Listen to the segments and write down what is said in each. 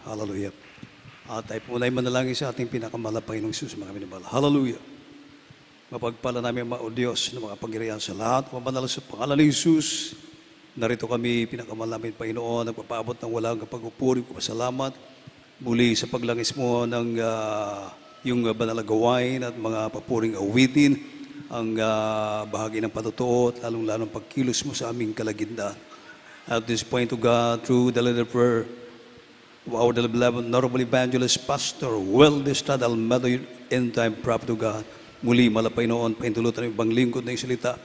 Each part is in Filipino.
Hallelujah. At tayo po na manalangin sa ating pinakamalapay ng Isus, mga minamahal. Hallelujah. Mapagpala namin mga o Diyos na mga pangyarihan sa lahat. Mabanal sa pangalan ni Isus. Narito kami, pinakamal namin, Panginoon, nagpapaabot ng walang kapag-upuri ko. Pasalamat muli sa paglangis mo ng yung banal na gawain at mga papuring awitin, ang bahagi ng patutuo at lalong-lalong pagkilos mo sa aming kalagitnaan. At this point to God, through the letter prayer of our beloved Honorable Evangelist Pastor Weldes Almeda, end-time prophet to God, muli malapay noon, paintulutan ng ibang lingkod na yung salita.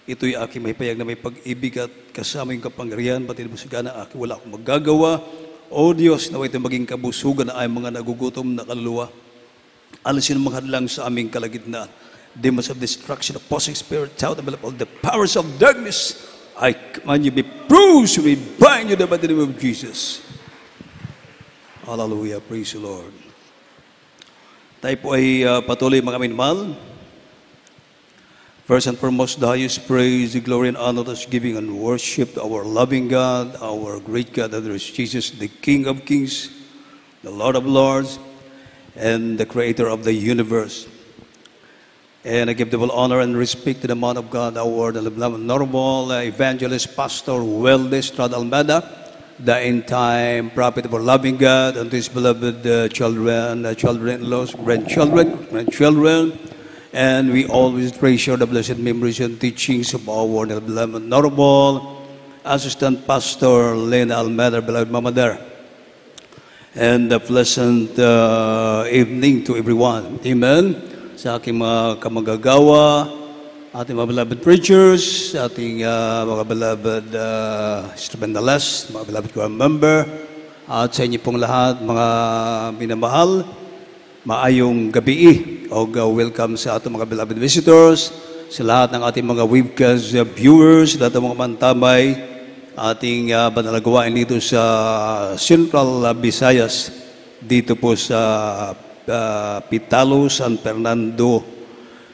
Ito'y aking may payag na may pag-ibig at kasama yung kapangyarihan, batid mo sigana, aking wala akong magagawa. O Diyos, naway ito maging kabusugan na ay mga nagugutom na kaluluwa. Alisin ang mga hadlang sa aming kalagitnaan. Demons of destruction, opposing spirit, out of all the powers of darkness, I command you be bruised, we bind you in the name of Jesus. Hallelujah, praise the Lord. Tayo po ay patuloy mga minamahal. First and foremost, the highest praise, the glory, and honor is giving and worship to our loving God, our great God, that is Jesus, the King of kings, the Lord of lords, and the Creator of the universe. And I give the full honor and respect to the man of God, our honorable evangelist, Pastor Weldes Almeda, the end-time prophet of our loving God, and his beloved children, children-in-laws, grandchildren, and we always treasure the blessed memories and teachings of our beloved honorable Assistant Pastor Lena Almeda, beloved Mama there. And a pleasant evening to everyone. Amen. Sa aking mga kamagagawa, ating mga beloved preachers, ating mga beloved instrumentalists, mga beloved choir member, at sa inyo pong lahat, mga minamahal, maayong gabi o welcome sa ating mga beloved visitors, sa lahat ng ating mga webcast viewers, lahat ng mga mantabay, ating banal na gawain dito sa Central Visayas, dito po sa Pitalo, San Fernando,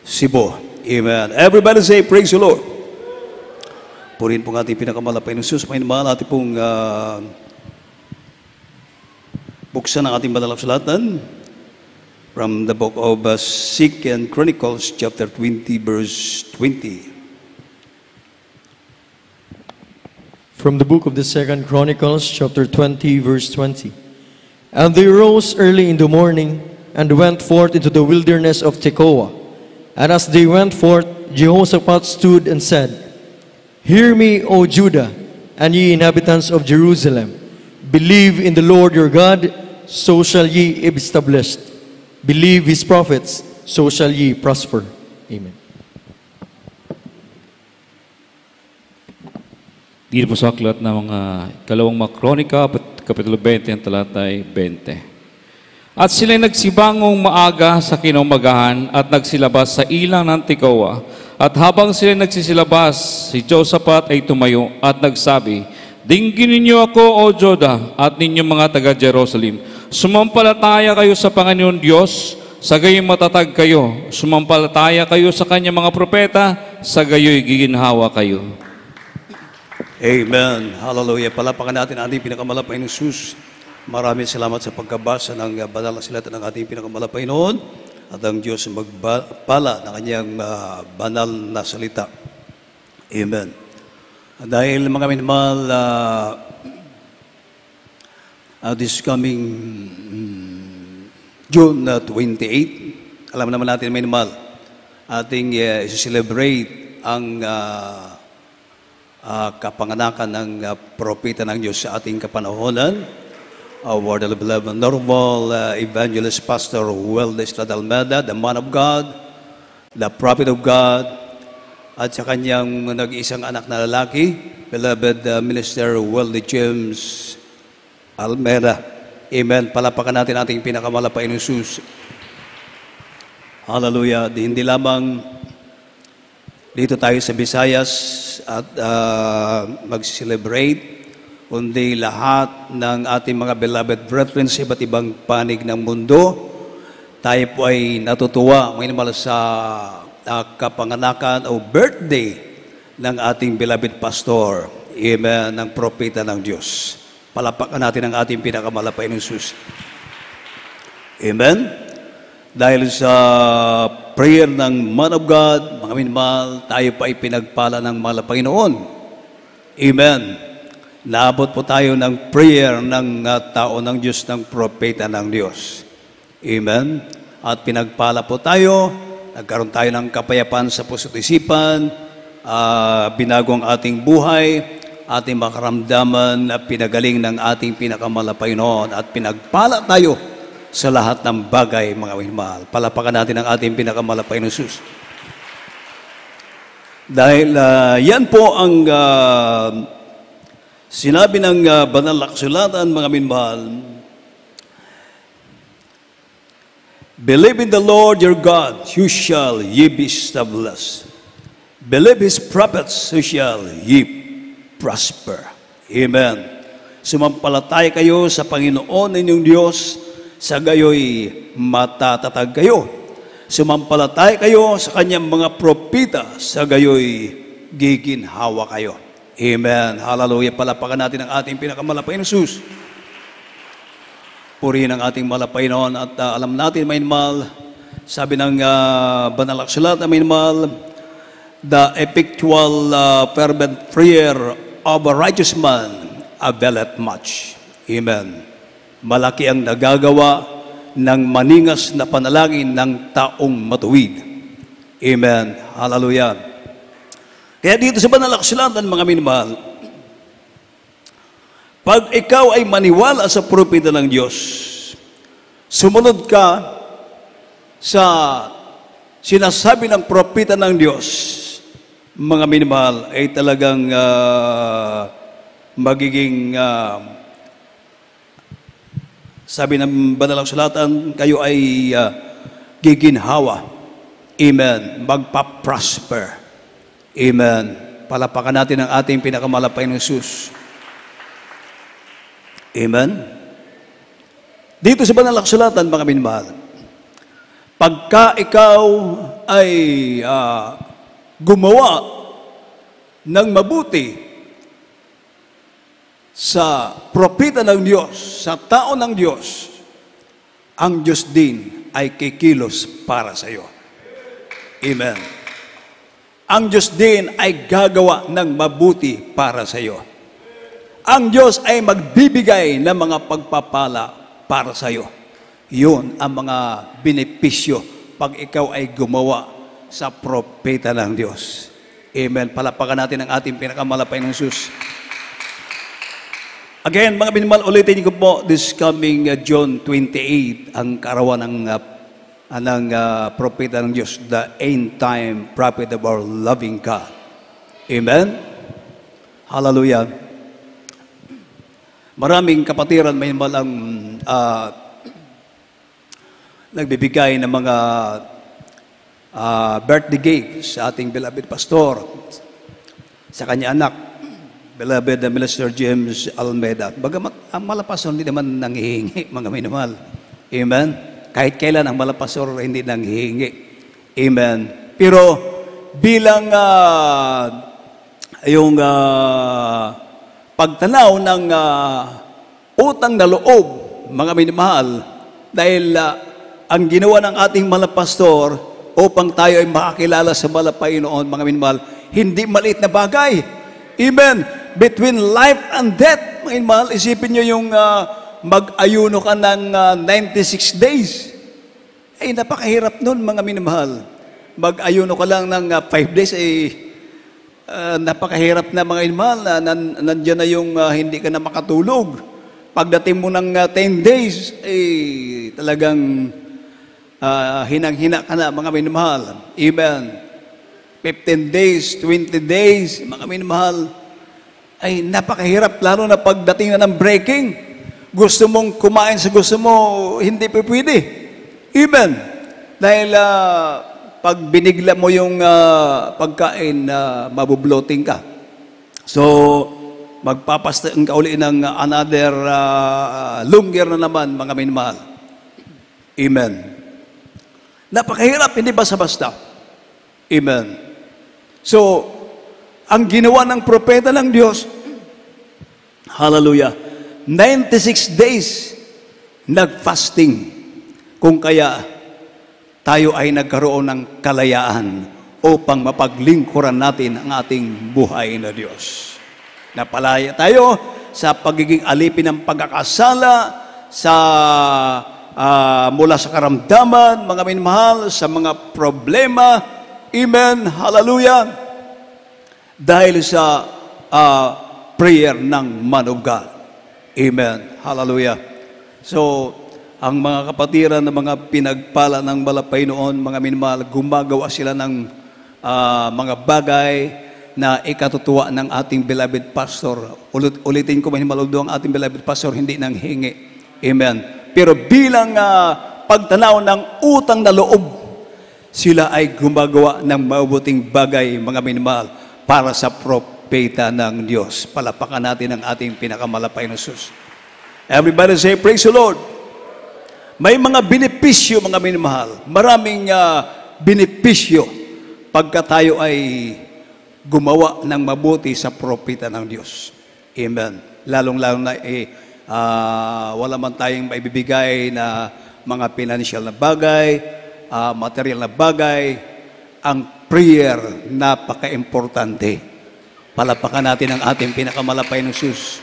Cebu. Amen. Everybody say, praise the Lord. Purihin po ng ating pinakamalapay ng Diyos. May naman ating pong buksan ang ating banal na kasulatan from the book of 2 Chronicles, chapter 20, verse 20. From the book of the 2 Chronicles, chapter 20, verse 20. And they rose early in the morning and went forth into the wilderness of Tekoa. And as they went forth, Jehoshaphat stood and said, Hear me, O Judah, and ye inhabitants of Jerusalem. Believe in the Lord your God, so shall ye be established. Believe his prophets, so shall ye prosper. Amen. Dito po sa aklat ng mga kalawang mga kronika, kapitulo 20, ang talatay 20. At sila'y nagsibangong maaga sa kinaumagahan at nagsilabas sa ilang ng Tekoa. At habang sila'y nagsisilabas, si Jehoshaphat ay tumayo at nagsabi, Dinggin ninyo ako, O Judah, at ninyong mga taga-Jerusalem. Sumampalataya kayo sa Panginoon Diyos, sa gayoy matatag kayo. Sumampalataya kayo sa kanyang mga propeta, sa gayoy giginhawa kayo. Amen. Hallelujah. Palapakan natin ang ating pinakamalapay ng Diyos. Maraming salamat sa pagkabasa ng banal na silata ng ating pinakamalapay noon at ang Diyos magpala ng kanyang banal na salita. Amen. Dahil mga minamahal, this coming June 28, alam naman natin minamahal, ating celebrate ang kapanganakan ng propeta ng Diyos sa ating kapanahonan. Our beloved honorable evangelist Pastor Weldes Almeda, the man of God, the prophet of God, at sa kanyang nag-iisang anak na lalaki, beloved Minister Weldes James Almeda. Amen. Palapakan natin ating pinakamalapay ng Diyos. Hallelujah. Hindi lamang dito tayo sa Visayas at mag-celebrate, kundi lahat ng ating mga beloved brethren sa iba't ibang panig ng mundo, tayo po ay natutuwa ngayon sa kapanganakan o birthday ng ating beloved pastor, amen, ng propeta ng Diyos. Palapakan natin ang ating pinakamalapay ng Diyos. Amen? Dahil sa prayer ng Man of God, mga minamahal, tayo pa ay pinagpala ng mahal na Panginoon. Amen. Naabot po tayo ng prayer ng tao ng Diyos, ng propeta ng Diyos. Amen. At pinagpala po tayo, nagkaroon tayo ng kapayapaan sa puso't isipan, binago ang ating buhay, ating makaramdaman, pinagaling ng ating pinakamalapay noon, at pinagpala tayo sa lahat ng bagay, mga minamahal. Palapakan natin ang ating pinakamalapay ng Diyos. Dahil yan po ang sinabi ng banal na kasulatan, mga minamahal. Believe in the Lord your God, you shall ye be established. Believe His prophets, so shall ye prosper. Amen. Sumampalataya kayo sa Panginoon inyong Diyos, sa gayoy matatatag kayo. Sumampalataya kayo sa kanyang mga propita, sa gayoy giginhawa kayo. Amen. Hallelujah. Palapakan natin ang ating pinakamalapay na Jesus. Purihin ang ating malapay noon at alam natin, may mahal, sabi ng banal na kasulatan, may mahal, the effectual fervent prayer of a righteous man availeth much. Amen. Malaki ang nagagawa ng maningas na panalangin ng taong matuwid. Amen. Hallelujah. Kaya dito sa banal na kasulatan, mga minamahal, pag ikaw ay maniwala sa propeta ng Diyos, sumunod ka sa sinasabi ng propeta ng Diyos, mga minamahal, ay talagang magiging sabi ng banal na kasulatan, kayo ay giginhawa. Amen. Magpa-prosper. Amen. Palapakan natin ang ating pinakamalapay ng Jesus. Amen. Dito sa banal na kasulatan, mga minamahal, pagka ikaw ay gumawa ng mabuti sa propeta ng Diyos, sa tao ng Diyos, ang Diyos din ay kikilos para sa iyo. Amen. Ang Diyos din ay gagawa ng mabuti para sa iyo. Ang Diyos ay magbibigay ng mga pagpapala para sa iyo. Yun ang mga benepisyo pag ikaw ay gumawa sa propeta ng Diyos. Amen. Palapakan natin ang ating pinakamalapay ng Jesus. Again, mga minamahal, ulitin ko po, this coming June 28, ang kaarawan ng propeta ng Diyos, the end time prophet of our loving God. Amen? Hallelujah. Maraming kapatiran, may minamahal, ang nagbibigay ng mga birthday gifts sa ating beloved pastor, sa kanya anak, beloved Minister James Almeida. Bagamat ang malapasor hindi naman nanghihingi, mga minamahal. Amen? Kahit kailan ang malapasor hindi nanghihingi. Amen? Pero bilang yung pagtanaw ng utang na loob, mga minamahal, dahil ang ginawa ng ating malapastor upang tayo ay makakilala sa malapay noon, mga minamahal, hindi maliit na bagay. Amen? Between life and death, mga minamahal, isipin nyo yung mag-ayuno ka ng 96 days. Ay, napakahirap nun, mga minamahal. Mag-ayuno ka lang ng 5 days, napakahirap na, mga minamahal, nandiyan na yung hindi ka na makatulog. Pagdating mo ng 10 days, talagang hinang-hina ka na, mga minamahal. Amen. 15 days, 20 days, mga minamahal, ay napakahirap, lalo na pagdating na ng breaking. Gusto mong kumain sa gusto mo, hindi pa pwede. Amen. Dahil pag binigla mo yung pagkain, mabubloating ka. So, magpapastaan ka uli ng another longer na naman, mga minamahal. Amen. Napakahirap, hindi basta-basta. Amen. So, ang ginawa ng propeta ng Diyos, hallelujah, 96 days nag-fasting. Kung kaya tayo ay nagkaroon ng kalayaan upang mapaglingkuran natin ang ating buhay na Diyos. Napalaya tayo sa pagiging alipin ng pagkakasala, sa mula sa karamdaman, mga minamahal, sa mga problema. Amen. Hallelujah. Dahil sa prayer ng man of God. Amen. Hallelujah. So, ang mga kapatiran na mga pinagpala ng malapay noon, mga minamahal, gumagawa sila ng mga bagay na ikatutuwa ng ating beloved pastor. Ulitin ko, minamahal, ang ating beloved pastor, hindi nang hingi. Amen. Pero bilang pagtanaw ng utang na loob, sila ay gumagawa ng mabuting bagay, mga minamahal, para sa propeta ng Diyos. Palapakan natin ang ating pinakamalapay na Sus. Everybody say, praise the Lord. May mga benepisyo, mga minamahal. Maraming benepisyo pagka tayo ay gumawa ng mabuti sa propeta ng Diyos. Amen. Lalong-lalo na wala man tayong maibibigay na mga financial na bagay, material na bagay. Ang prayer, napaka-importante. Palapakan natin ang ating pinakamalapay na Sus.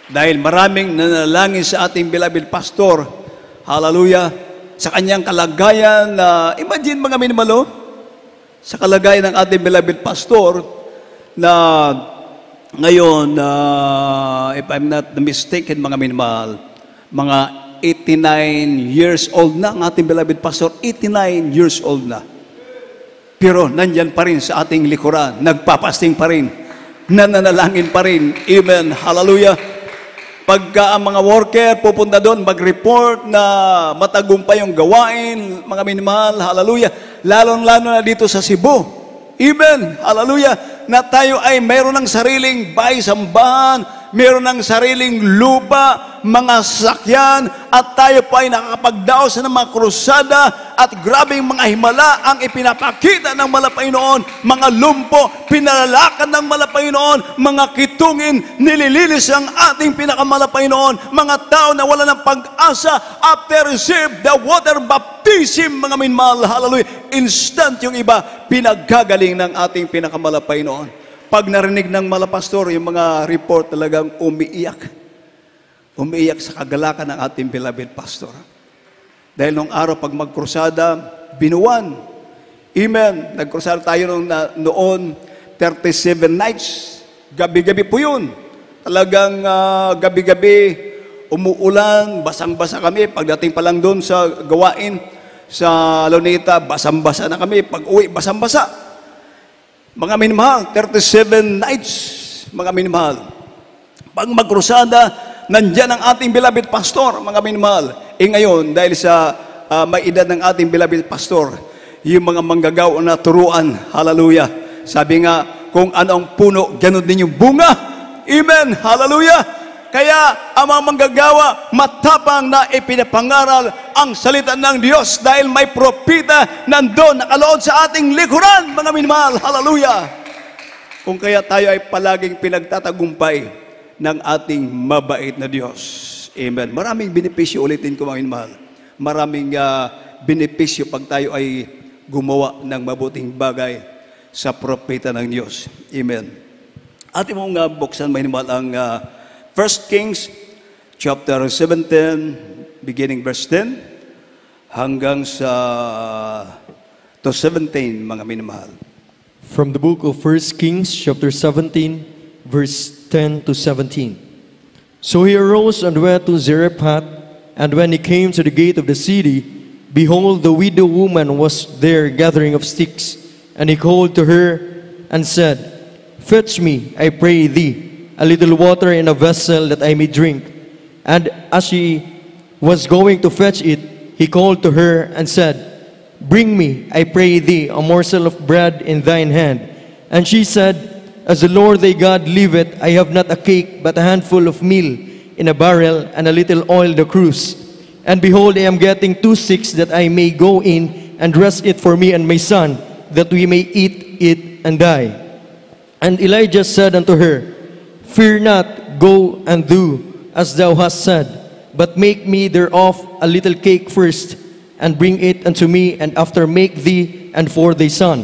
Dahil maraming nanalangin sa ating beloved pastor, hallelujah, sa kanyang kalagayan na, imagine mga minamalo, sa kalagayan ng ating beloved pastor, na ngayon, if I'm not mistaken, mga minamahal, mga 89 years old na ang ating beloved pastor, 89 years old na. Pero nandyan pa rin sa ating likuran, nagpapasting pa rin, nananalangin pa rin. Amen. Hallelujah. Pagka ang mga worker pupunta doon, mag-report na matagumpay yung gawain, mga minamahal, hallelujah, lalong-lalo na dito sa Cebu. Amen, hallelujah, na tayo ay mayroon ng sariling bahay-sambahan, mayroon ng sariling lupa, mga sasakyan, at tayo po ay nakakapagdaos ng mga krusada, at grabing mga himala ang ipinapakita ng malapay noon, mga lumpo, pinalalakan ng malapay noon, mga kitungin, nilililis ang ating pinakamalapay noon, mga tao na wala ng pag-asa, after receive the water baptism, mga minmahal, hallelujah, instant yung iba, pinaggagaling ng ating pinakamalapay noon. Pag narinig ng malapastor, yung mga report talagang umiiyak. Umiiyak sa kagalakan ng ating beloved pastor. Dahil nung araw, pag magkrusada, binuwan. Amen. Nagkrusada tayo noon 37 nights. Gabi-gabi po yun. Talagang gabi-gabi, umuulan, basang-basa kami. Pagdating pa lang doon sa gawain, sa Luneta, basang-basa na kami. Pag uwi, basang-basa. Mga minamahal, 37 nights, mga minamahal. Pag magkrusada, nandyan ang ating beloved pastor, mga minamahal. Ngayon, dahil sa may edad ng ating beloved pastor, yung mga manggagaw na turuan, hallelujah. Sabi nga, kung ano ang puno, ganun din yung bunga. Amen, hallelujah. Kaya ang mga manggagawa, matapang na ipinapangaral ang salita ng Diyos dahil may propita nandun nakalood sa ating likuran, mga minamahal. Hallelujah! Kung kaya tayo ay palaging pinagtatagumpay ng ating mabait na Diyos. Amen. Maraming benepisyo, ulitin ko, mga minamahal. Maraming benepisyo pag tayo ay gumawa ng mabuting bagay sa propita ng Diyos. Amen. Ating mong buksan, mga minamahal, ang 1 Kings chapter 17, beginning verse 10, hanggang sa to 17, mga minamahal. From the book of 1 Kings chapter 17, verse 10 to 17. So he arose and went to Zarephath, and when he came to the gate of the city, behold, the widow woman was there gathering of sticks. And he called to her and said, Fetch me, I pray thee, a little water in a vessel that I may drink. And as she was going to fetch it, he called to her and said, Bring me, I pray thee, a morsel of bread in thine hand. And she said, As the Lord thy God liveth, I have not a cake, but a handful of meal in a barrel, and a little oil the cruse. And behold, I am getting 2 sticks, that I may go in and dress it for me and my son, that we may eat it and die. And Elijah said unto her, Fear not, go and do as thou hast said, but make me thereof a little cake first, and bring it unto me, and after make thee and for thy son.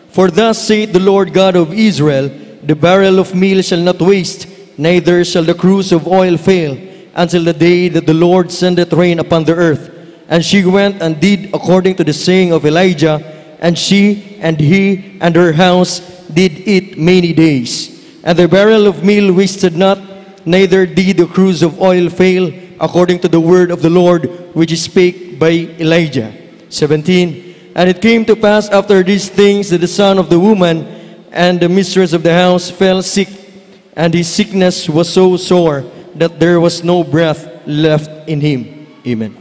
For thus saith the Lord God of Israel, the barrel of meal shall not waste, neither shall the cruse of oil fail, until the day that the Lord sendeth rain upon the earth. And she went and did according to the saying of Elijah, and she and he and her house did eat many days. And the barrel of meal wasted not, neither did the cruse of oil fail, according to the word of the Lord which he spake by Elijah. 17. And it came to pass after these things that the son of the woman and the mistress of the house fell sick, and his sickness was so sore that there was no breath left in him. Amen.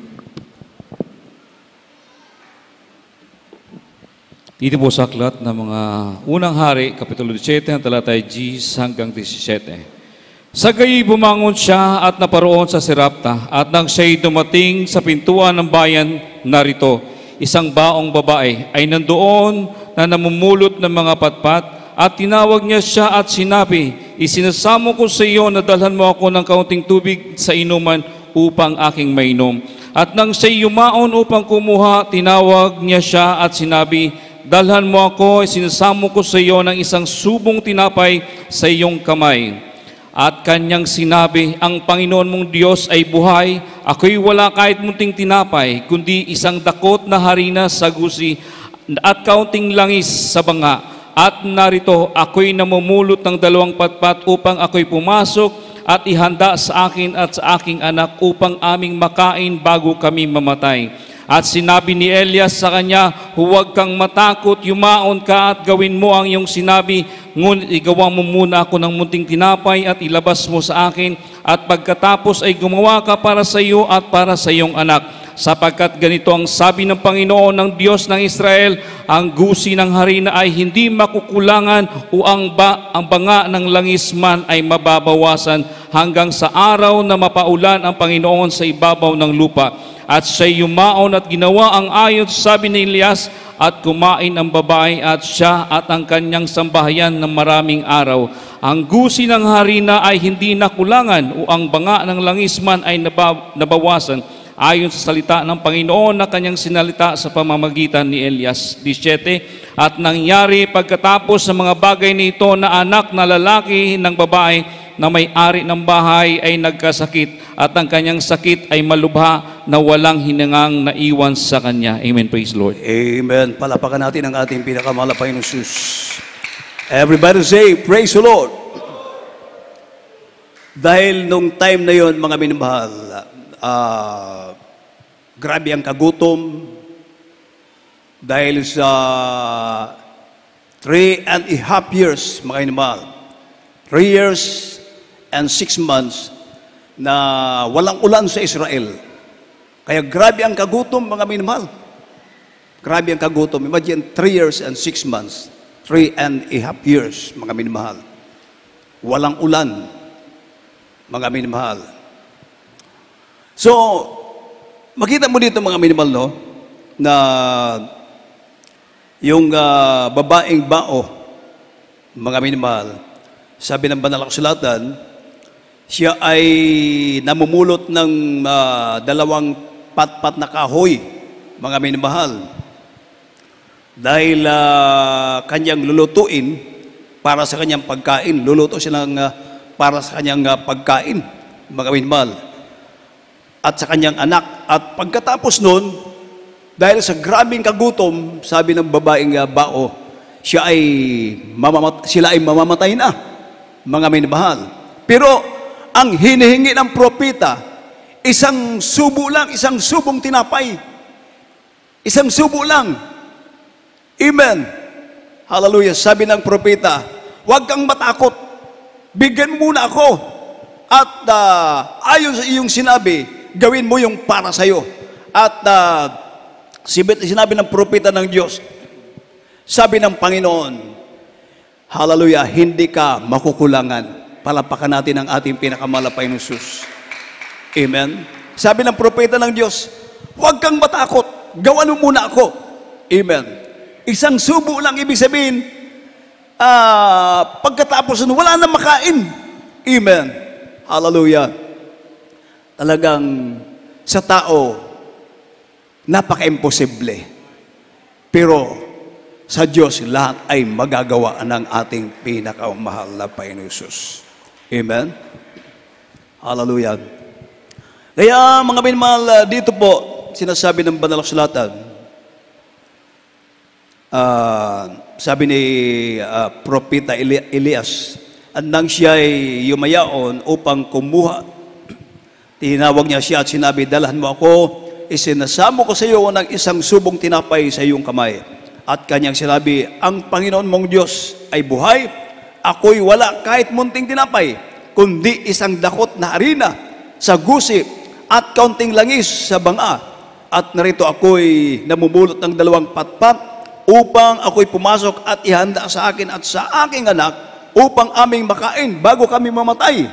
Dito po sa aklat ng mga unang hari, Kapitulo 17, talatay G hanggang 17. Sa gayoy bumangon siya at naparoon sa Serapta, at nang siya'y dumating sa pintuan ng bayan, narito, isang baong babae ay nandoon na namumulot ng mga patpat, at tinawag niya siya at sinabi, isinasamo ko sa iyo na dalhan mo ako ng kaunting tubig sa inuman upang aking mainom. At nang siya'y yumaon upang kumuha, tinawag niya siya at sinabi, dalhan mo ako, sinasamo ko sa iyo ng isang subong tinapay sa iyong kamay. At kanyang sinabi, ang Panginoon mong Diyos ay buhay, ako'y wala kahit munting tinapay, kundi isang dakot na harina sa gusi at kaunting langis sa banga. At narito, ako'y namumulot ng 2 patpat upang ako'y pumasok at ihanda sa akin at sa aking anak upang aming makain bago kami mamatay. At sinabi ni Elias sa kanya, huwag kang matakot, yumaon ka at gawin mo ang iyong sinabi, ngunit igawa mo muna ako ng munting tinapay at ilabas mo sa akin, at pagkatapos ay gumawa ka para sa iyo at para sa iyong anak. Sapagkat ganito ang sabi ng Panginoon ng Diyos ng Israel, ang gusi ng harina ay hindi makukulangan o ang banga ng langis man ay mababawasan hanggang sa araw na mapaulan ang Panginoon sa ibabaw ng lupa. At siya'y yumaon at ginawa ang ayon sa sabi ni Elias, at kumain ang babae at siya at ang kanyang sambahayan ng maraming araw. Ang gusi ng harina ay hindi nakulangan o ang banga ng langis man ay nabawasan ayon sa salita ng Panginoon na kanyang sinalita sa pamamagitan ni Elias. 17. At nangyari pagkatapos sa mga bagay nito na anak na lalaki ng babae na may-ari ng bahay ay nagkasakit, at ang kanyang sakit ay malubha na walang hinangang naiwan sa kanya. Amen. Praise the Lord. Amen. Palapakan natin ang ating pinakamahal na Panginoon Jesus. Everybody say, praise the Lord. Dahil nung time na yon, mga minamahal, grabe ang kagutom dahil sa 3.5 years, mga minamahal. 3 years and 6 months na walang ulan sa Israel. Kaya grabe ang kagutom, mga minamahal. Grabe ang kagutom. Imagine 3 years and 6 months. 3.5 years, mga minamahal. Walang ulan, mga minamahal. So, makita mo dito, mga minamahal, no? Na yung babaeng bao, mga minamahal, sabi ng banal na kasulatan, siya ay namumulot ng 2 patpat na kahoy, mga minamahal, dahil kanyang lulutuin para sa kanyang pagkain. Luluto siya ng para sa kanyang pagkain, mga minamahal, at sa kanyang anak. At pagkatapos nun, dahil sa grabing kagutom, sabi ng babaeng bao, sila ay mamamatay na, mga minamahal. Pero ang hinihingi ng propeta, isang subo lang, isang subong tinapay. Isang subo lang. Amen. Hallelujah. Sabi ng propeta, huwag kang matakot. Bigyan mo muna ako. At ayon sa iyong sinabi, gawin mo yung para sa'yo. At sinabi ng propeta ng Diyos, sabi ng Panginoon, hallelujah, hindi ka makukulangan. Palapakan natin ang ating pinakamahal na Panginoon Jesus. Amen. Sabi ng propeta ng Diyos, huwag kang matakot, gawan mo muna ako. Amen. Isang subo lang, ibig sabihin, pagkatapos nun, wala na makain. Amen. Hallelujah. talagang sa tao, napaka-imposible. Pero sa Diyos, lahat ay magagawa ng ating pinakamahal na Panginoon Jesus. Amen? Hallelujah. Kaya mga minamahal, dito po, sinasabi ng Banal na Kasulatan, sabi ni Propeta Elias, at nang siya ay yumayaon upang kumuha, tinawag niya siya at sinabi, dalhan mo ako, isinasamo ko sa iyo ng isang subong tinapay sa iyong kamay. At kanyang sinabi, ang Panginoon mong Diyos ay buhay, ako'y wala kahit munting tinapay, kundi isang dakot na harina sa gusi at kaunting langis sa banga. At narito ako'y namumulot ng 2 patpat upang ako'y pumasok at ihanda sa akin at sa aking anak upang aming makain bago kami mamatay.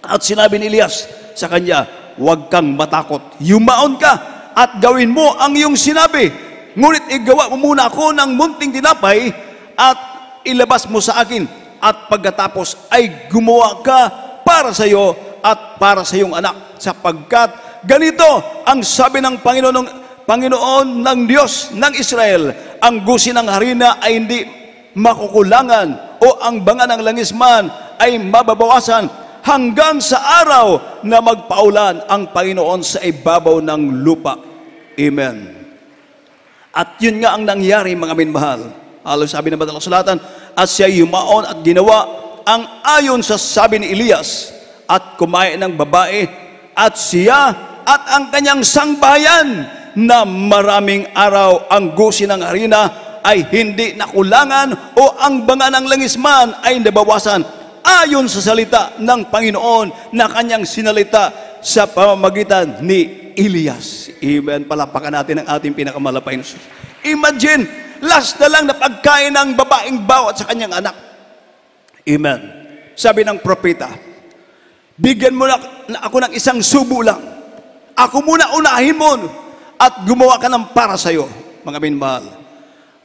At sinabi ni Elias sa kanya, huwag kang matakot, yumaon ka at gawin mo ang iyong sinabi. Ngunit igawa mo muna ako ng munting tinapay at ilabas mo sa akin. At pagkatapos ay gumawa ka para sa iyo at para sa iyong anak. Sapagkat ganito ang sabi ng Panginoon ng Diyos ng Israel, ang gusi ng harina ay hindi makukulangan o ang banga ng langis man ay mababawasan hanggang sa araw na magpaulan ang Panginoon sa ibabaw ng lupa. Amen. At yun nga ang nangyari, mga minmahal. Halos sabi ng Banal na Kasulatan, at siya yumaon at ginawa ang ayon sa sabi ni Elias at kumain ng babae at siya at ang kanyang sangbahayan na maraming araw ang gusi ng harina ay hindi nakulangan o ang banga ng langis man ay nabawasan ayon sa salita ng Panginoon na kanyang sinalita sa pamamagitan ni Elias. Amen. Palapakan natin ang ating pinakamalapay na Jesus. Imagine, last na lang na pagkain ng babaeng bawat sa kanyang anak. Amen. Sabi ng propeta, bigyan mo na ako ng isang subo lang. Ako muna unahin mo at gumawa ka ng para sa'yo, mga minmahal.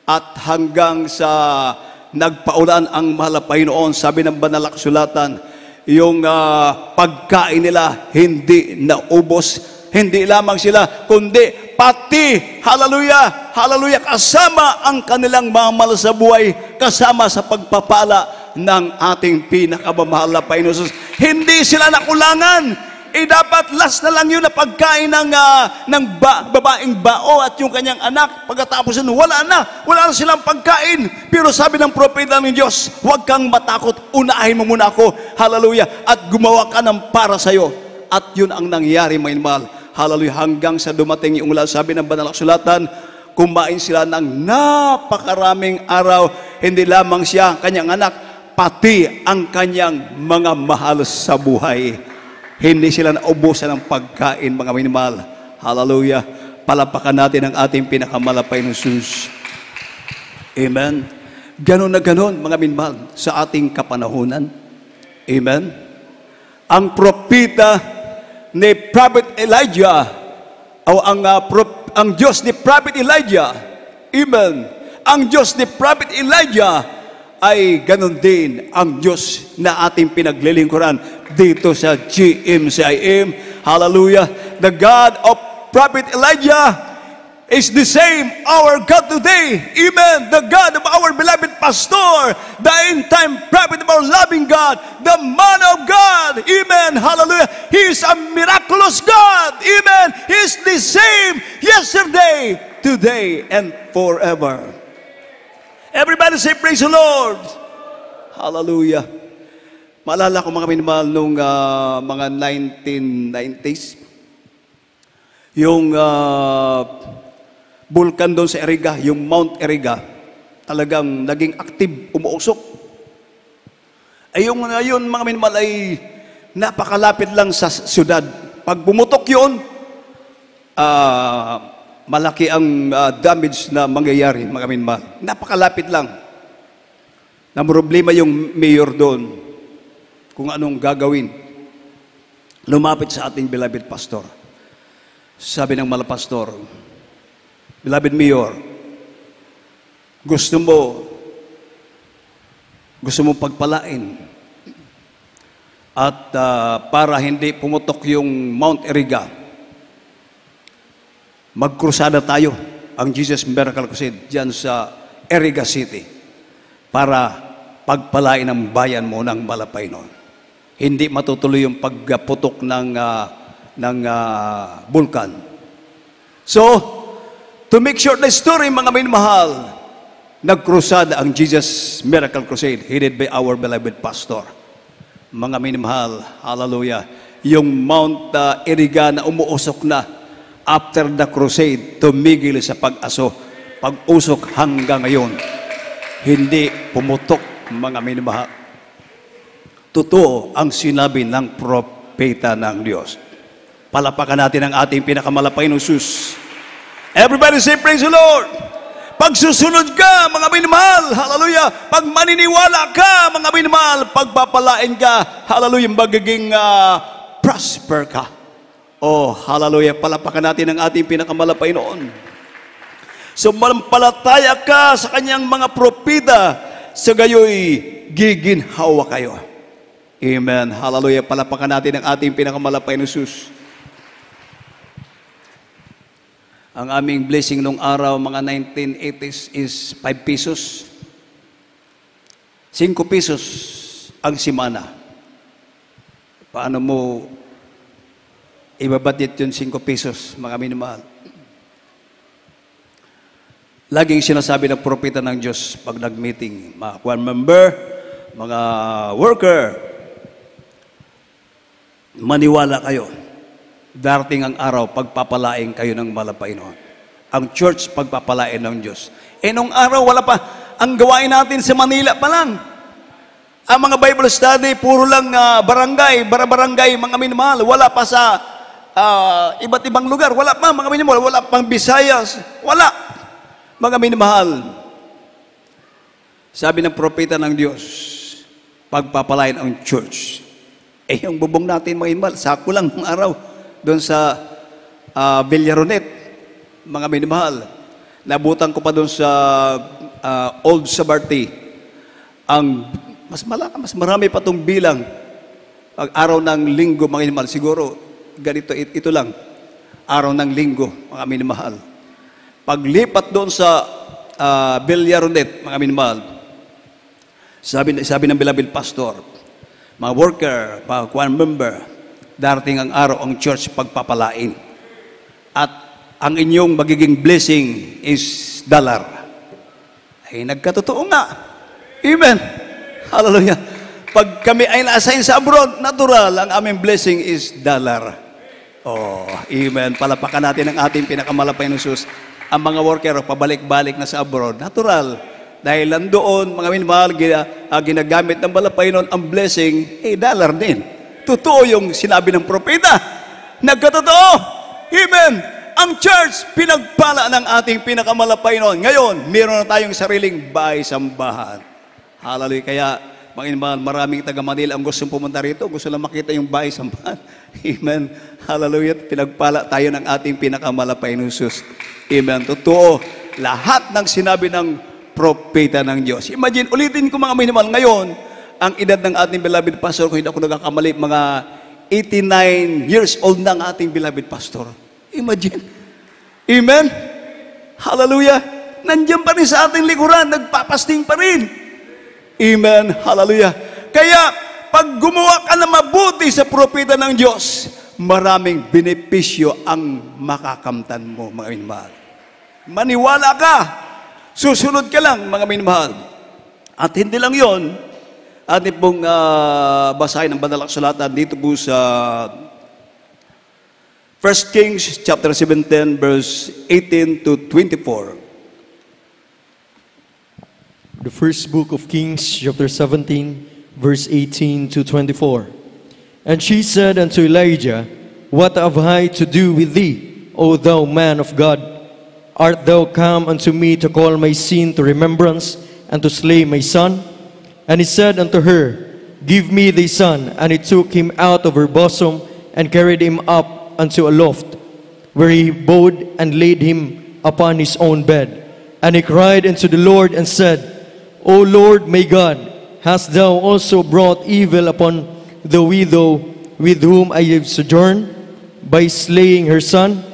At hanggang sa nagpaulan ang mahal na Panginoon, sabi ng Banal na Kasulatan, yung pagkain nila hindi naubos. Hindi lamang sila, kundi pati, hallelujah, hallelujah, kasama ang kanilang mga mahal sa buhay, kasama sa pagpapala ng ating pinakamamahal na Panginoon Jesus. Hindi sila nakulangan. Dapat last na lang yun na pagkain ng babaeng bao at yung kanyang anak. Pagkatapos yun, wala na silang pagkain. Pero sabi ng propeta ng Diyos, huwag kang matakot, unahin mo muna ako, hallelujah, at gumawa ka ng para sa'yo. At yun ang nangyari, mga inmahal. Hallelujah, hanggang sa dumating yung ulan. Sabi ng Banal na Kasulatan, kumain sila ng napakaraming araw. Hindi lamang siya, kanyang anak, pati ang kanyang mga mahal sa buhay. Hindi sila naubusan ng pagkain, mga minamahal. Hallelujah. Palapakan natin ang ating pinakamalapay ng Jesus. Amen. Ganon na ganon, mga minamahal, sa ating kapanahunan. Amen. Ang propeta ni Prophet Elijah, o ang Diyos ni Prophet Elijah, amen, ang Diyos ni Prophet Elijah ay ganon din ang Diyos na ating pinaglilingkuran dito sa GMCIM. Hallelujah. The God of Prophet Elijah is the same our God today. Amen. The God of our beloved pastor, the end-time prophet of our loving God, the man of God. Amen. Hallelujah. He is a miraculous God. Amen. He is the same yesterday, today, and forever. Everybody say, praise the Lord. Hallelujah. Maalala ko, mga minamahal, nung mga 1990s, yung bulkan doon sa Eriga, yung Mount Eriga, talagang naging active, umuusok. Ay yung yun, mga minamahal, ay napakalapit lang sa syudad. Pag bumutok yun, malaki ang damage na mangyayari, mga minamahal. Napakalapit lang. Na problema yung mayor doon, kung anong gagawin. Lumapit sa ating beloved pastor. Sabi ng malapastor, beloved mayor, gusto mo pagpalain At para hindi pumutok yung Mount Iriga, magkrusada tayo ang Jesus Miracle Crusade dyan sa Iriga City para pagpalain ang bayan mo ng Malapay noon. Hindi matutuloy yung pagputok ng bulkan. So, to make short the story, mga minamahal, nagkrusada ang Jesus Miracle Crusade headed by our beloved pastor. Mga minamahal, hallelujah, yung Mount Iriga na umuusok na after the crusade, tumigil sa pag-usok hanggang ngayon. Hindi pumutok, mga minamahal. Totoo ang sinabi ng propeta ng Diyos. Palapakan natin ang ating pinakamalapay ng Jesus. Everybody say, praise the Lord! Pagsusunod ka, mga minamahal, hallelujah. Pag maniniwala ka, mga minamahal, pagpapalain ka, hallelujah, magiging prosper ka. Oh, hallelujah, palapakan natin ang ating pinakamalapay noon. So, malampalataya ka sa kanyang mga propeta, sa gayoy, giginhawa kayo. Amen, hallelujah, palapakan natin ang ating pinakamalapay na Jesus. Ang aming blessing nung araw, mga 1980s, is 5 pesos. 5 pesos ang simana. Paano mo ibabatit yun 5 pesos, mga minamahal? Laging sinasabi ng propeta ng Diyos pag nag-meeting, mga kwan member, mga worker, maniwala kayo. Darating ang araw, pagpapalain kayo ng malapay noon. Ang church, pagpapalain ng Diyos. Nung araw, wala pa. Ang gawain natin sa Manila pa lang. Ang mga Bible study, puro lang barangay, mga minamahal. Wala pa sa iba't ibang lugar. Wala pa, mga minamahal. Wala pang Visayas. Wala. Mga minamahal. Sabi ng propeta ng Diyos, pagpapalain ang church. Yung bubong natin, mga minamahal, sako lang ng araw. Doon sa Villaronet, mga minamahal. Nabutan ko pa doon sa Old Sabarte. Mas marami pa itong bilang. Pag araw ng linggo, mga minamahal, siguro, ganito, ito lang. Araw ng linggo, mga minamahal. Paglipat doon sa Villaronet, mga minamahal, sabi ng beloved pastor, mga worker, mga kwan member, darating ang araw ang church pagpapalain. At ang inyong magiging blessing is dollar. Ay, nagkatotoo nga. Amen. Hallelujah. Pag kami ay na-assign sa abroad, natural, ang aming blessing is dollar. Oh, amen. Palapakan natin ang ating pinakamalapay ng Jesus. Ang mga worker, pabalik-balik na sa abroad, natural. Dahil nandoon, mga minamahal, ginagamit ng malapay noon, ang blessing, dollar din. Totoo yung sinabi ng propeta. Nagkatotoo. Amen. Ang church, pinagpala ng ating pinakamalapay noon. Ngayon, meron na tayong sariling bahay-sambahan. Hallelujah. Kaya, maraming taga-Manila ang gustong pumunta rito. Gusto lang makita yung bahay-sambahan. Amen. Hallelujah. Pinagpala tayo ng ating pinakamalapay ng Jesus. Amen. Totoo. Lahat ng sinabi ng propeta ng Diyos. Imagine, ulitin ko mga minamahal ngayon, ang edad ng ating beloved pastor, kung hindi ako nagkakamali, mga 89 years old na ang ating beloved pastor. Imagine. Amen? Hallelujah. Nandiyan pa rin sa ating likuran, nagpapasting pa rin. Amen? Hallelujah. Kaya, pag gumawa ka na mabuti sa propeta ng Diyos, maraming benepisyo ang makakamtan mo, mga minamahal. Maniwala ka. Susunod ka lang, mga minamahal. At hindi lang yon, atin pong basahin ang banal na kasulatan dito po sa 1 Kings chapter 17 verse 18 to 24. The first book of Kings chapter 17 verse 18 to 24. And she said unto Elijah, What have I to do with thee, O thou man of God? Art thou come unto me to call my sin to remembrance and to slay my son? And he said unto her, Give me thy son. And he took him out of her bosom, and carried him up unto a loft, where he bowed and laid him upon his own bed. And he cried unto the Lord, and said, O Lord my God, hast thou also brought evil upon the widow with whom I have sojourned by slaying her son?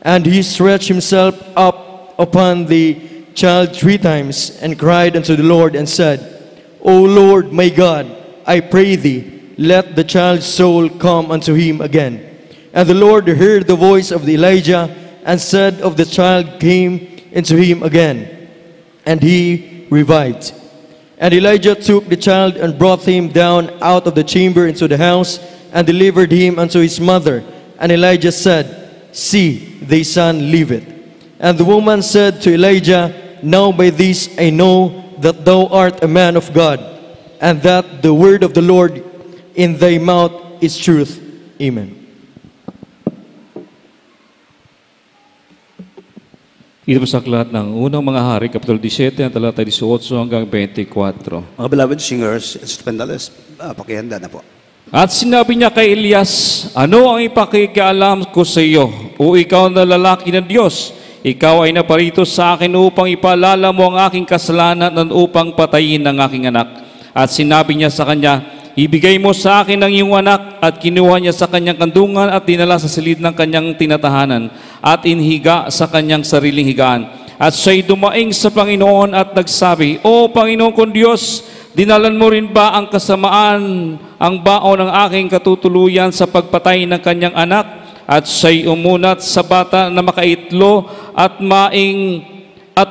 And he stretched himself up upon the child 3 times and cried unto the Lord and said, O Lord my God, I pray thee, let the child's soul come unto him again. And the Lord heard the voice of Elijah, and said of the child came into him again, and he revived. And Elijah took the child and brought him down out of the chamber into the house, and delivered him unto his mother. And Elijah said, See, thy son liveth. And the woman said to Elijah, Now by this I know that thou art a man of God, and that the word of the Lord in thy mouth is truth. Amen. Ito po sa aklat ng unang mga hari, Kapitulo 17, ang talata 18 hanggang 24. Mga beloved singers, instrumentalists, pakihanda na po. At sinabi niya kay Elias, Ano ang ipakikialam ko sa iyo, o ikaw na lalaki ng Diyos? Ikaw ay naparito sa akin upang ipaalala mo ang aking kasalanan at upang patayin ang aking anak. At sinabi niya sa kanya, Ibigay mo sa akin ang iyong anak. At kinuha niya sa kanyang kandungan at dinala sa silid ng kanyang tinatahanan at inhiga sa kanyang sariling higaan. At siya'y dumaing sa Panginoon at nagsabi, O Panginoon kong Diyos, dinalan mo rin ba ang kasamaan, ang baon ng aking katutuluyan sa pagpatay ng kanyang anak? At siya'y umunat sa bata na makaitlo at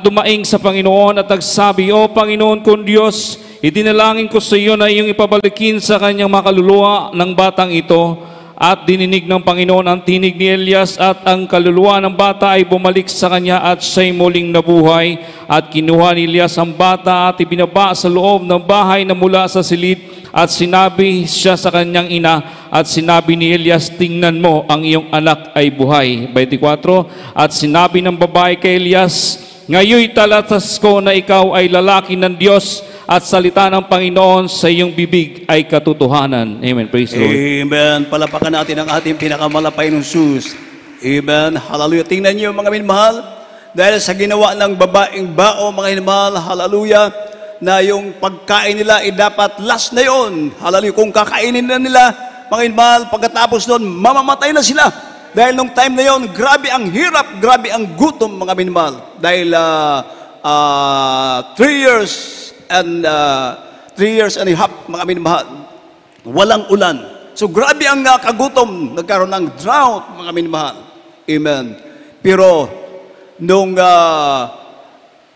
dumaing sa Panginoon at nagsabi, O Panginoon kong Diyos, idinalangin ko sa iyo na iyong ipabalikin sa kanyang makaluluwa ng batang ito. At dininig ng Panginoon ang tinig ni Elias at ang kaluluwa ng bata ay bumalik sa kanya at siya'y muling nabuhay. At kinuha ni Elias ang bata at ibinaba sa loob ng bahay na mula sa silid. At sinabi siya sa kanyang ina at sinabi ni Elias, Tingnan mo, ang iyong anak ay buhay. 24. At sinabi ng babae kay Elias, Ngayoy talatas ko na ikaw ay lalaki ng Diyos at salita ng Panginoon sa iyong bibig ay katotohanan. Amen. Praise the Lord. Amen. Palapakan natin ang ating pinakamalapay ng sus. Amen. Hallelujah. Tingnan niyo mga minmahal, dahil sa ginawa ng babaeng bao, mga minmahal, hallelujah, na yung pagkain nila ay dapat last na yun. Hallelujah. Kung kakainin na nila, mga minmahal, pagkatapos doon, mamamatay na sila. Dahil nung time na yon, grabe ang hirap, grabe ang gutom, mga minmahal. Dahil 3 years and 3 years and a half, mga minmahal, walang ulan. So grabe ang kagutom, nagkaroon ng drought, mga minmahal. Amen. Pero nung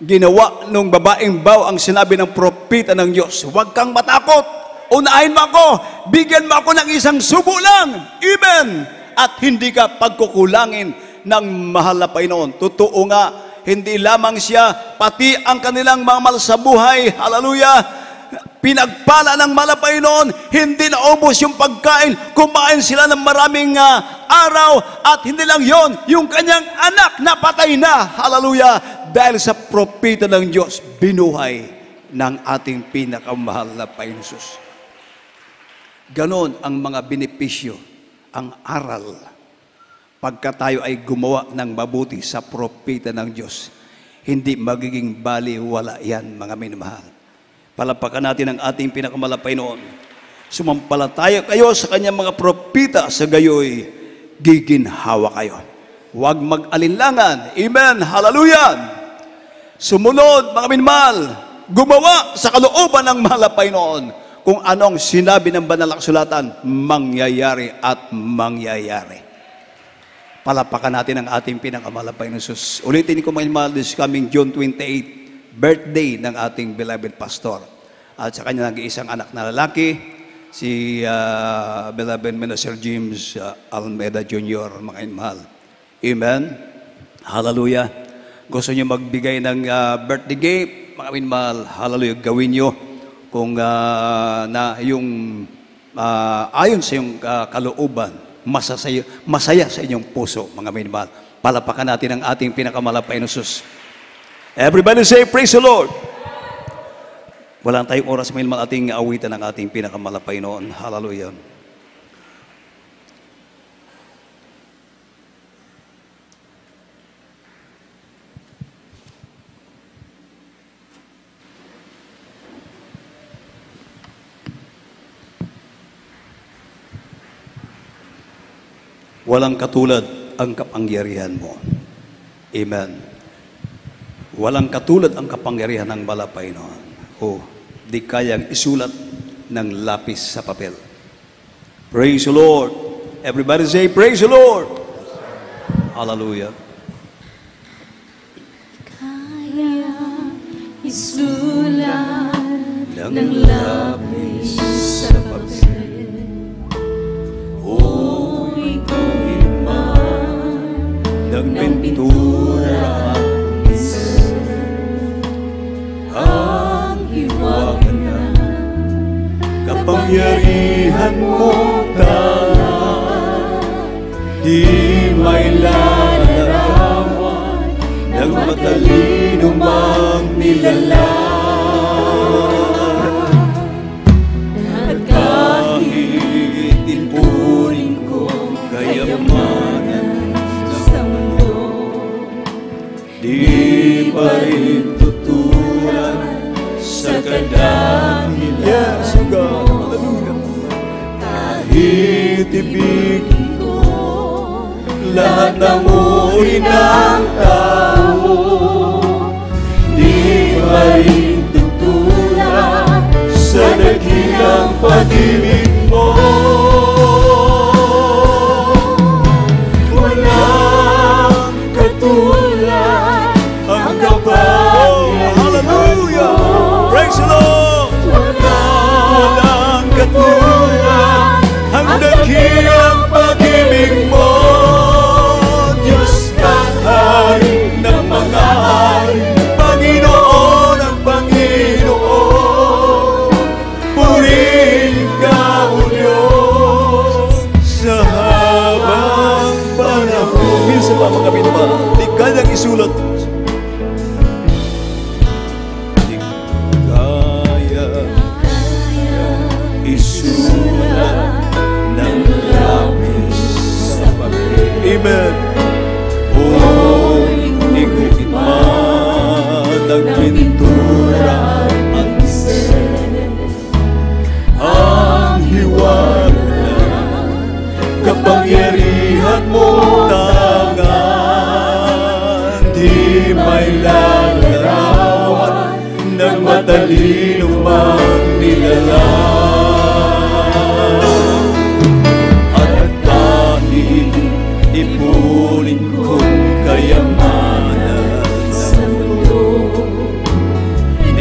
ginawa nung babaeng baw ang sinabi ng propeta ng Diyos, huwag kang matakot, unahin mo ako, bigyan mo ako ng isang subo lang. Amen. At hindi ka pagkukulangin ng mahal na Panginoon. Totoo nga, hindi lamang siya, pati ang kanilang mga mahal sa buhay, hallelujah, pinagpala ng mahal na Panginoon, hindi naubos yung pagkain, kumain sila ng maraming araw, at hindi lang yon, yung kanyang anak napatay na, hallelujah, dahil sa propeta ng Diyos, binuhay ng ating pinakamahal na Panginoon Jesus. Ganon ang mga benepisyo, ang aral, pagka tayo ay gumawa ng mabuti sa propeta ng Diyos. Hindi magiging baliwala yan, mga minamahal. Palapakan natin ang ating pinakamalapay noon. Sumampalataya kayo sa kanyang mga propeta, sa gayoy, giginhawa kayo. Huwag mag-alinlangan. Amen. Hallelujah. Sumunod, mga minamahal, gumawa sa kalooban ng malapay noon. Kung anong sinabi ng banal na kasulatan, mangyayari at mangyayari. Palapakan natin ang ating pinakamalapay ng Jesus. Ulitin ko, mga mahal, this coming June 28, birthday ng ating beloved pastor. At sa kanya nag-iisang anak na lalaki, si beloved Minister James Almeida Jr., mga mahal. Amen. Hallelujah. Gusto niyo magbigay ng birthday gift, mga mahal, hallelujah, gawin niyo. Kung na yung ayon sa iyong kalooban, masaya sa inyong puso, mga minamahal. Palapakan natin ang ating pinakamalapay na Jesus. Everybody say, praise the Lord. Walang tayong oras, mga minamahal, ating awitan ng ating pinakamalapay noon. Hallelujah. Walang katulad ang kapangyarihan mo. Amen. Walang katulad ang kapangyarihan ng malapay noon. Di kayang isulat ng lapis sa papel. Praise the Lord. Everybody say, praise the Lord. Hallelujah. Kaya isulat ng lapis sa papel. Iko'y man ng pintura ang hiwaga na kapangyarihan mo tangan, di may lalarawan ng matalino mang nilalang. at kahit Ipunin ko kayamanan sa mundo, di pa rin tutulad sa kadahilan mo. Kahit ibigin ko lahat ng uri ng tao, di pa rin tutulad sa dakilang pag-ibig mo. Walang katulad ang kapangyarihan. Hallelujah! Praise the Lord! Walang katulad ang dakilang pag-ibig mo. Diyos ka, Hari ng mga hari, Panginoon ang Panginoon. Purihin ka, O Diyos, sa habang panahon. Minsan pa mga kapitba, di kanyang isulat. Di kaya isulat ng lapis sa papel. Amen. Ikukit man ng pintura ang ang hiwaga kapangyarihan mo tangan, di may lalarawan ng matalino mang nilalang. At kahit ipunin kong kayamanan sa mundo,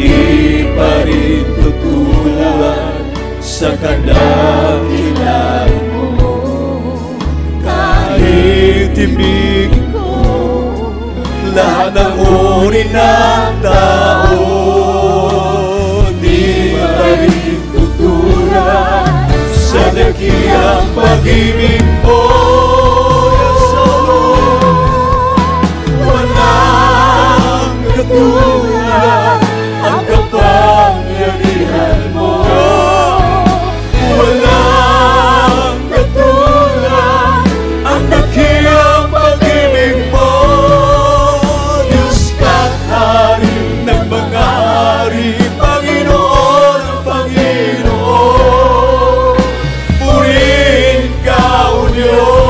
di pa rin tutulad sa kadahilan mo. Kahit ibigin ko lahat ng uri ng tao, di pa rin tutulad sa dakilang pag-ibig mo. Yes, O Lord. Walang katulad ang kapangyarihan mo. Walang katulad ang dakilang pag-ibig mo. Diyos ka, Hari ng mga hari, Panginoon ang Panginoon. Purihin ka, O Diyos,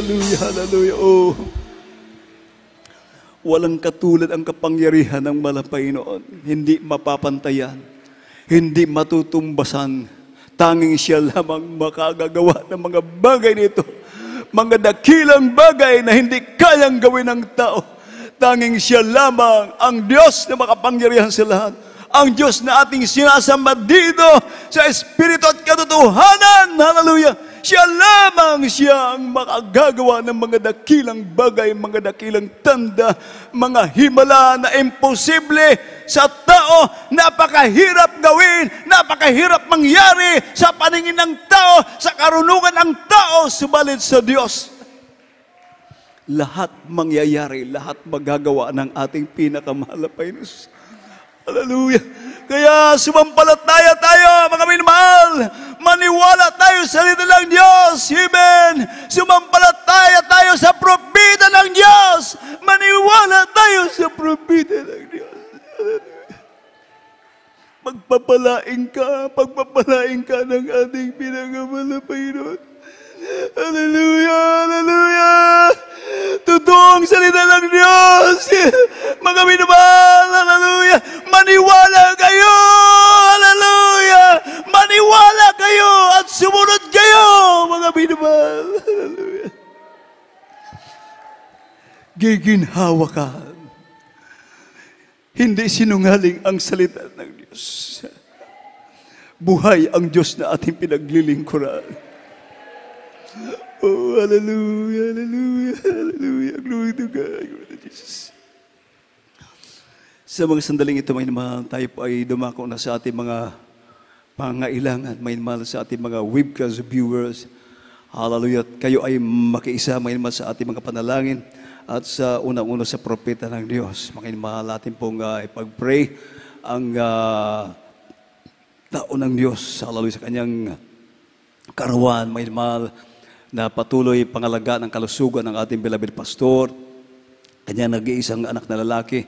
Hallelujah, hallelujah. Oh, walang katulad ang kapangyarihan ng malapay noon. Hindi mapapantayan, hindi matutumbasan. Tanging siya lamang makagagawa ng mga bagay nito. Mga dakilang bagay na hindi kayang gawin ng tao. Tanging siya lamang ang Diyos na makapangyarihan sa lahat. Ang Diyos na ating sinasamba dito sa Espiritu at katotohanan. Hallelujah! Siya lamang siyang makagagawa ng mga dakilang bagay, mga dakilang tanda, mga himala na imposible sa tao, napakahirap gawin, napakahirap mangyari sa paningin ng tao, sa karunungan ng tao, subalit sa Diyos. Lahat mangyayari, lahat magagawa ng ating pinakamahal na Panginoon. Hallelujah! Kaya sumampalataya tayo, mga minamahal. Maniwala tayo sa salita ng Diyos. Amen! Sumampalataya tayo sa propeta ng Diyos. Maniwala tayo sa propeta ng Diyos. Pagpapalain ka ng ating pinakamahal na Panginoon. Hallelujah! Hallelujah! Totoong salita ng Diyos. Mga minamahal, hallelujah. Maniwala kayo, hallelujah. Maniwala kayo at sumunod kayo, mga minamahal, hallelujah. Giginhawa ka. Hindi sinungaling ang salita ng Diyos. Buhay ang Diyos na ating pinaglilingkuran. Oh, hallelujah, hallelujah, hallelujah. Glory to God, glory to Jesus. Sa mga sandaling ito, may naman tayo po ay dumako na sa ating mga pangailangan, may naman sa ating mga webcast viewers. Hallelujah. Kayo ay makiisa, may naman sa ating mga panalangin at sa unang-una sa propeta ng Diyos. Makinimahal natin pong ipag-pray ang tao ng Diyos. Hallelujah, sa kanyang karawan, may naman na patuloy pangalagaan ng kalusugan ng ating beloved pastor, kanyang nag-iisang anak na lalaki,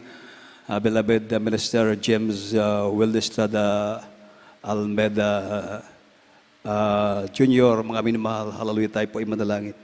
beloved Minister James Wildestrada Almeda Jr., mga minamahal. Hallelujah, tayo po ay manalangin.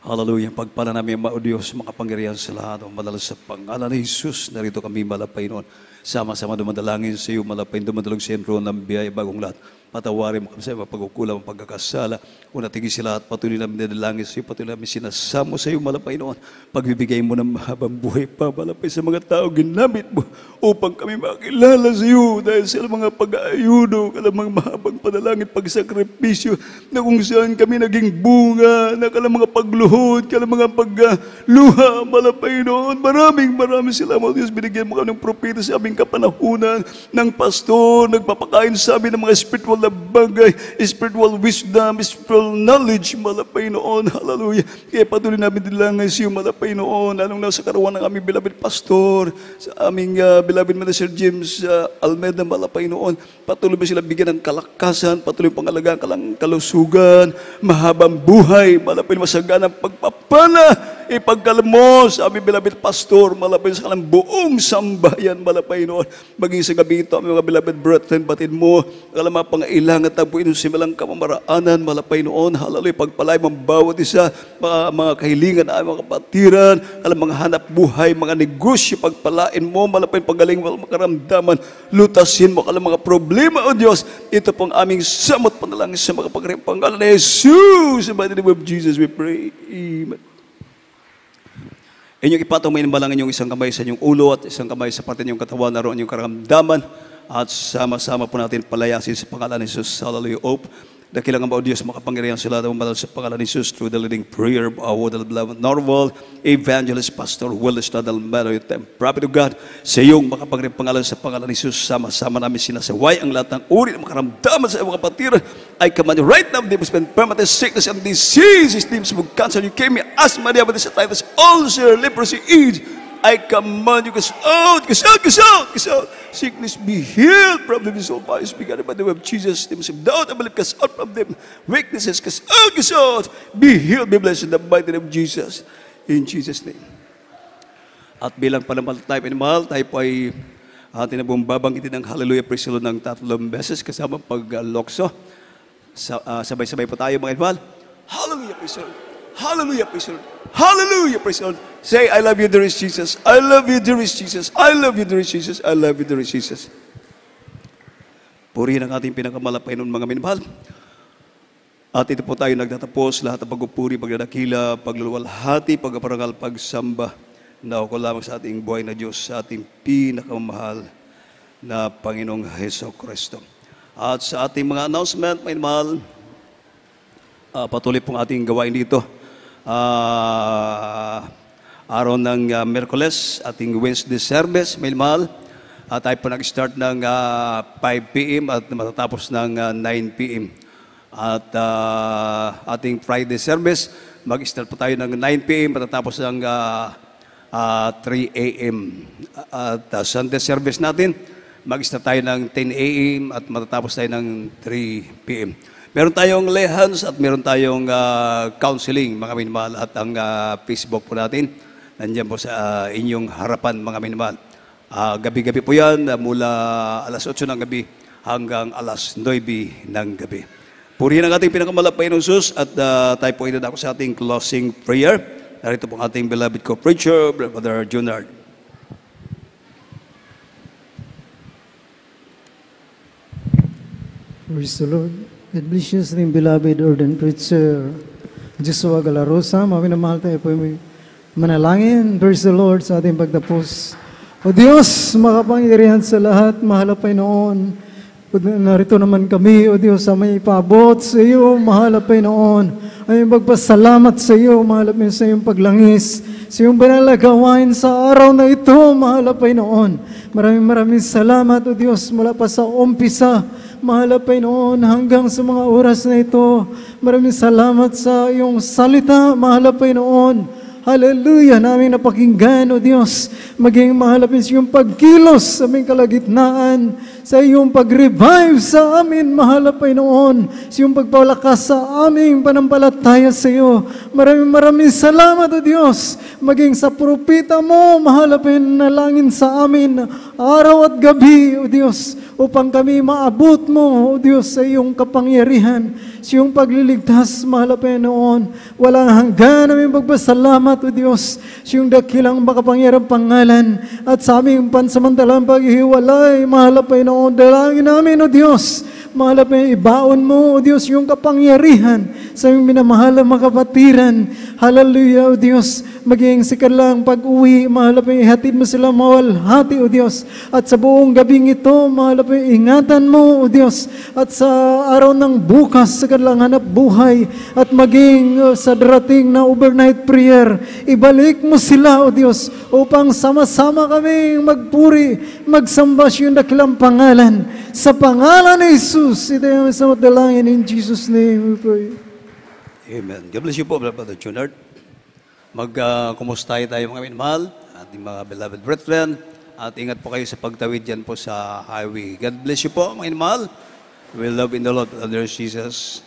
Hallelujah, pagpala namin ang Diyos, makapangyarihan sa lahat, madala sa pangalan ni Jesus, narito kami malapay noon. Sama-sama dumadalangin sa iyo, malapay dumadalog sa entro ng biyaya bagong lahat. Patawarin mo kami sa mga pagkukulang, pagkakasala. Una tigil sila at patuloy namin dinalangin sa iyo, patuloy namin sinasamo sa iyo, malapay noon. Pagbibigay mo ng mahabang buhay pa, malapay sa mga tao, ginamit mo upang kami makilala sa iyo dahil sa mga pag-aayuno, kalamang mahabang panalangin, pagsakripisyo, na kung saan kami naging bunga, na kalamang mga pagluhod, kalamang mga pagluha, malapay noon. Maraming salamat, Diyos. Binigyan mo kami ng propeta sa aming kapanahunan, ng pastor, nagpapakain sa amin ng mga spiritual na bagay, spiritual wisdom, spiritual knowledge, malapay noon. Hallelujah. Kaya patuloy namin dilangay sa iyo, malapay noon, lalong nasa karawan ng aming beloved pastor, sa aming beloved Minister James Almeda, malapay noon. Patuloy ba sila bigyan ng kalakasan, patuloy pangalagaan kalusugan, mahabang buhay, malapay masaganang pagpapala, ipagkalmo sa aming beloved pastor, malapay sa kalang buong sambayan, malapay noon. Maging sa gabi ito, aming mga beloved brethren, batid mo, kalang mga pangailangan, tabuin sa simalang kamamaraanan, malapay noon. Hallelujah, pagpalay mong bawat isa, mga kahilingan na mga kapatiran, kalang mga hanap buhay, mga negosyo, pagpalain mo, malapay pagaling, mga karamdaman, lutasin mo, kalang mga problema, O Diyos. Ito pong aming samot panalangin sa mga pagkarimpanggalan ni Jesus. In the name of Jesus, we pray. Amen. Inyong ipatong may nambalangin yung isang kamay sa inyong ulo at isang kamay sa parte ng katawan, naroon yung karamdaman at sama-sama po natin palayasin sa pangalan ni Jesus. Hallelujah. Hope. Dakilang ang bao Diyos, makapangyarihan sila na umadal sa pangalan ni Jesus through the leading prayer of our beloved Norval Evangelist Pastor Wildestrada Almeda, prophet of God, sa iyong makapangyarihan pangalan sa pangalan ni Jesus. Sama-sama namin sinasaway ang lahat ng uri ng makaramdaman sa iyong mga kapatiran. I command you right now, demons, permanent sickness and disease, demons of cancer, leukemia, asthma, diabetes, hepatitis, ulcer, leprosy, AIDS. I command you, cast out, cast out, cast out, cast out. Sickness be healed from them. Soul bodies be guided by the way of Jesus. Demons of doubt, I believe, cast out from them. Weaknesses, cast out, cast out. Be healed, be blessed in the mighty name of Jesus. In Jesus' name. At bilang pananampalataya, mahal, tayo po ay atin na bumabanggitin ng hallelujah, praise the Lord ng 3 beses kasama pag-lokso. Sabay-sabay po tayo, mga mahal. Hallelujah, praise the Lord. Hallelujah, praise the Lord. Hallelujah, praise the Lord. Say, I love you, dearest Jesus. I love you, dearest Jesus. I love you, dearest Jesus. I love you, dearest Jesus. Purihin ang ating pinakamalapay nun, mga minamahal. At ito po tayo nagtatapos, lahat ng pagpupuri, pagdadakila, pagluluwalhati, pagpaparangal, pagsamba, na ako lamang sa ating buhay na Diyos, sa ating pinakamahal na Panginoong Heso Kristo. At sa ating mga announcement, may mahal, patuloy pong ating gawain dito. Araw ng Miyerkules, ating Wednesday service, may mahal. Tayo po nag-start ng 5 p.m. at matatapos ng 9 p.m. At ating Friday service, mag-start po tayo ng 9 p.m. matatapos ng 3 a.m. At Sunday service natin, mag-start tayo ng 10 a.m. at matatapos tayo ng 3 p.m. Meron tayong lehans at meron tayong counseling, mga minamahal, at ang Facebook po natin, nandiyan po sa inyong harapan, mga minamahal. Gabi-gabi po yan, mula alas 8 ng gabi hanggang alas 9 ng gabi. Purihin ang ating pinakamalapay ng Sus at tayo po idadako sa ating closing prayer. Narito po ang ating beloved co-preacher, Brother Junard. Praise the Lord. God bless you sa ating beloved ordained preacher, Joshua Galarosa. Maminamahal tayo po may manalangin. Praise the Lord sa ating pagtapos. O Diyos, makapangyarihan sa lahat, mahal na Panginoon. Narito naman kami, O Diyos, sa may ipaabot sa iyo, mahal na Panginoon. Ay magpasalamat sa iyo, mahal na sa iyong paglangis, sa iyong banalagawain sa araw na ito, mahal na Panginoon. Maraming salamat, O Diyos, mula pa sa umpisa, mahal na Panginoon, hanggang sa mga oras na ito. Maraming salamat sa iyong salita, mahal na Panginoon. Hallelujah, namin napakinggan, O Diyos, maging mahalapin sa iyong pagkilos sa aming kalagitnaan, sa iyong pag-revive sa amin, mahal na Panginoon, sa iyong pagpalakas sa aming panampalataya sa iyo. Maraming salamat, O Diyos, maging sa propita mo, mahal na Panginoon, sa amin, araw at gabi, O Diyos, upang kami maabot mo, O Diyos, sa iyong kapangyarihan, sa iyong pagliligtas, mahal na Panginoon. Walang hanggan namin pagpasalamat, O Diyos, sa iyong dakilang makapangyarang pangalan at sa aming pansamantalang paghihiwalay, mahal na Panginoon. Dalangin namin, O Diyos, mahal na Panginoon, ibaon mo, O Diyos, yung kapangyarihan sa aming minamahal na mga kapatiran. Hallelujah, O Diyos, maging sikalang pag-uwi, mahal na Panginoon, ihatid mo sila mawalhati, O Diyos, at sa buong gabing ito, mahal na Panginoon, ingatan mo, O Diyos, at sa araw ng bukas, sa kanilang hanap buhay, at maging sa darating na overnight prayer, ibalik mo sila, O Diyos, upang sama-sama kami magpuri, magsamba sa iyong dakilang pangalan. Sa pangalan ni Jesus, ito yung isang dalangin in Jesus' name we pray. Amen. God bless you po, Brother Junard. Kumustahin tayo mga minamahal, ating mga beloved brethren, at ingat po kayo sa pagtawid dyan po sa highway. God bless you po, mga minamahal. We love in the Lord, others Jesus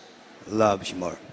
loves you more.